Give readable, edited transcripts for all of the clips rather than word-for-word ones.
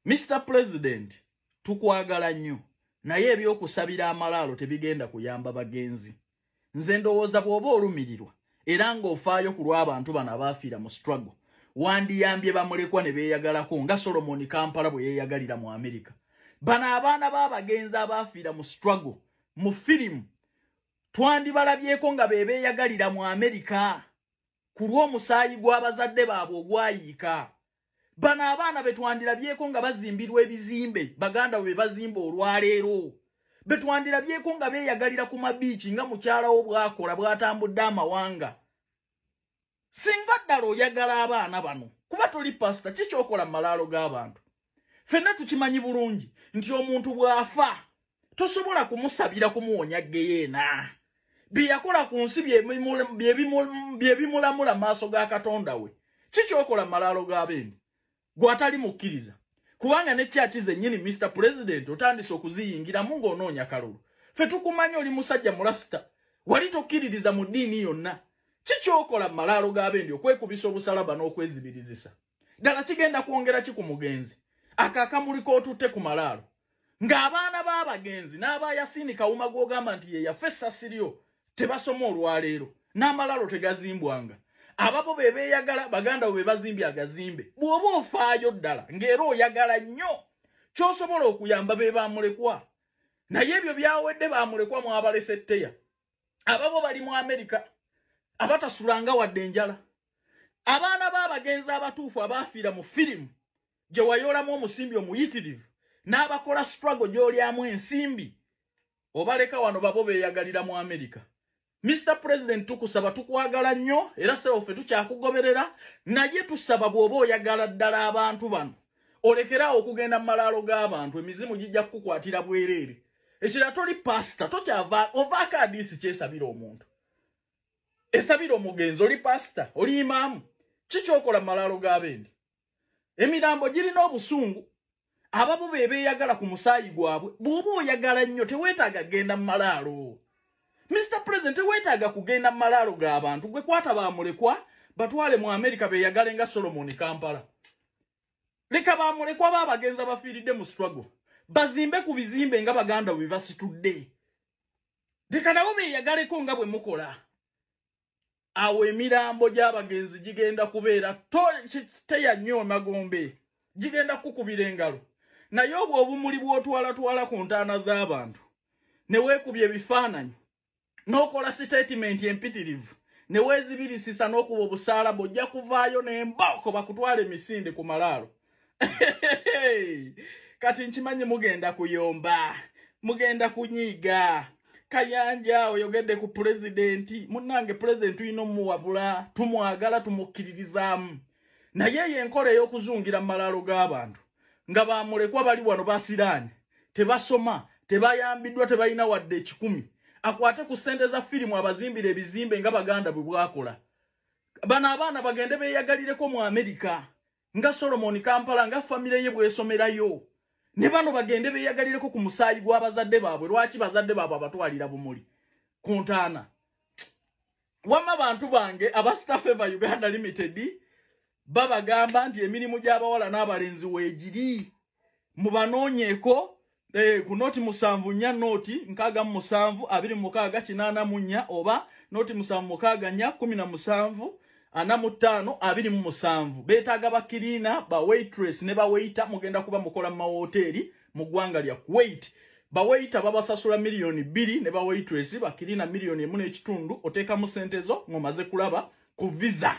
Mr. President, tukwagala nnyo. Naye ebyokusabira amalaalo tebigenda kuyamba bagenzi. Nze ndowooza bw'oba olumirirwa era ng'ofaayo ku lw'abantu bano abaafiira mu struggle. Wandiyambye bamulekwa ne beeyagalako nga Solomon Kampala bwe yeeyagalira mu Amerika. Bano abaana b'abagenzi abaafiira mu struggle mu firimu twandibalabyeko nga beeyagalira mu Amerika ku lw'omusaayi gw'abazadde baabwe ogwayiika. Bano abaana betwandirabyeko nga bazimbirwa ebizimbe baganda bwe bazimba olwaleero. Betwandirabyeko nga beeyagalira ku mabiici nga mukyalawo bw'akola bw'atambudde amawanga. Singa ddala oyagala abaana bano kuba toli pasita kikyokola mu malaalo g'abantu. Ffenna tukimanyi bulungi nti omuntu bw'afa tosobola kumusabira kumuwonya geyeena. Bye yakola ku nsi bye bimulamula maaso ga Katonda we. Kikyokola mu malaalo g'abendi gw'atali mukkiriza. Kubanga ne kyaki zennyini Mr. President otandise okuziyingiramu ng'onoonya kalulu. Ffe tukumanyi oli musajja mulasita. Wali tokkiririza mu ddiini yonna. Kikyokola mu malaalo g'abendi okwekubisa obusalaba n'okwezibirizisa. Ddala kigenda kwongera ki ku mugenzi? Akakamuli k'otutte ku malaalo. Ng'abaana b'abagenzi n'aba Yasini Kawuma gw'ogamba nti ye yaffe essasiryo tebasoma olwaleero. N'amalaalo tegazimbwanga. Ababo be beeyagala baganda bwe bazimbye agazimbe. Bw'oba ofaayo ddala ng'era oyagala nnyo ky'osobola okuyamba be bamulekwa. Naye ebyo byawedde bamulekwa mu abalese tteya. Ababo bali mu Amerika abatasulanga wadde enjala. Abaana b'abagenzi abatuufu abaafiira mu firimu gye wayoolamu omusimbi omuyitirivu n'abakola struggle gy'olyamu ensimbi obaleka wano babo beeyagalira mu Amerika. Mr. President tukusaba tukwagala nnyo era seffe tukyakugoberera naye tusaba bw'oba oyagala ddala abantu bano olekeraawo okugenda mu malaalo g'abantu emizimu gijja kukukwatira bwereere. Ekira toli pasita tokyava ovaako adiisi kyesabira omuntu. Esabira omugenzi oli pasita oli imaamu. Kikyokola mu malaalo g'abendi. Emirambo girina obusungu. Ababo be beeyagala ku musaayi gwabwe bw'oba oyagala nnyo teweetaaga kgenda mu malaalo. Mr. President teweetaaga kugenda mu malaalo g'abantu gwe kwata bamulekwa batwale mu Amerika beeyagale nga Solomon Kampala. Leka bamulekwa b'abagenzi abafiiridde mu struggle bazimbe ku bizimbe nga baganda bwe basitudde. Leka nabo beeyagaleko nga bwe mukola. Awo emirambo gy'abagenzi gigenda kubeera teya nnyo magombe. Gigenda kukubira engalo. Naye obwo obumuli bw'otwalatwala ku ntaana z'abantu ne weekubya ebifaananyi n'okola statement empitirivu ne weezibirisisa n'okuba obusaala bw'ojja kuvaayo n'embooko bakutwala emisinde ku malaalo. Kati nkimanyi mugenda kuyomba, mugenda kunyiiga. Kayanja oyogedde ku pulezidenti, munnange pulezidenti tulina omuwabula, tumwagala tumukkiririzaamu. Naye y'enkola ey'okuzungira mu malaalo g'abantu nga bamulekwa bali wano basiraanye, tebasoma, tebayambiddwa, tebalina wadde ekikumi. Akwate ku ssente za firimu abazimbira ebizimbe nga baganda bwe bwakola. Bano abaana bagende beeyagalireko mu Amerika nga Solomon Kampala nga famire ye bw'esomerayo. Ne bano bagende beeyagalireko ku musaayi gw'abazadde baabwe. Lwaki bazadde baabwe abatwalira bumuli ku ntaana? Wamma bantu bange aba Star Favour Uganda Limited babagamba nti emirimu gy'abawala n'abalenzi weegiri mubanoonyeeko ku noti 7 noti 67 26 84 oba noti 7 17 45 27 beetaaga bakiriina ba waitress ne ba waiter mugenda kuba mukola mu mahoteri mu ggwanga lya Kuwait. Ba waiter babasasula $2 ne ba waitress bakiriina $1.5 oteekamu ssente zo ng'omaze kulaba ku visa.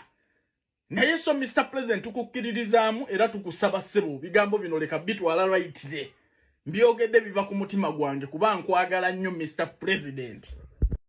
Naye so Mr. President tukukkiririzaamu era tukusaba ssebo bigambo bino leka bitwala lwayitire. Mbyogedde biva ku mutima gwange kuba nkwagala nnyo Mr. President.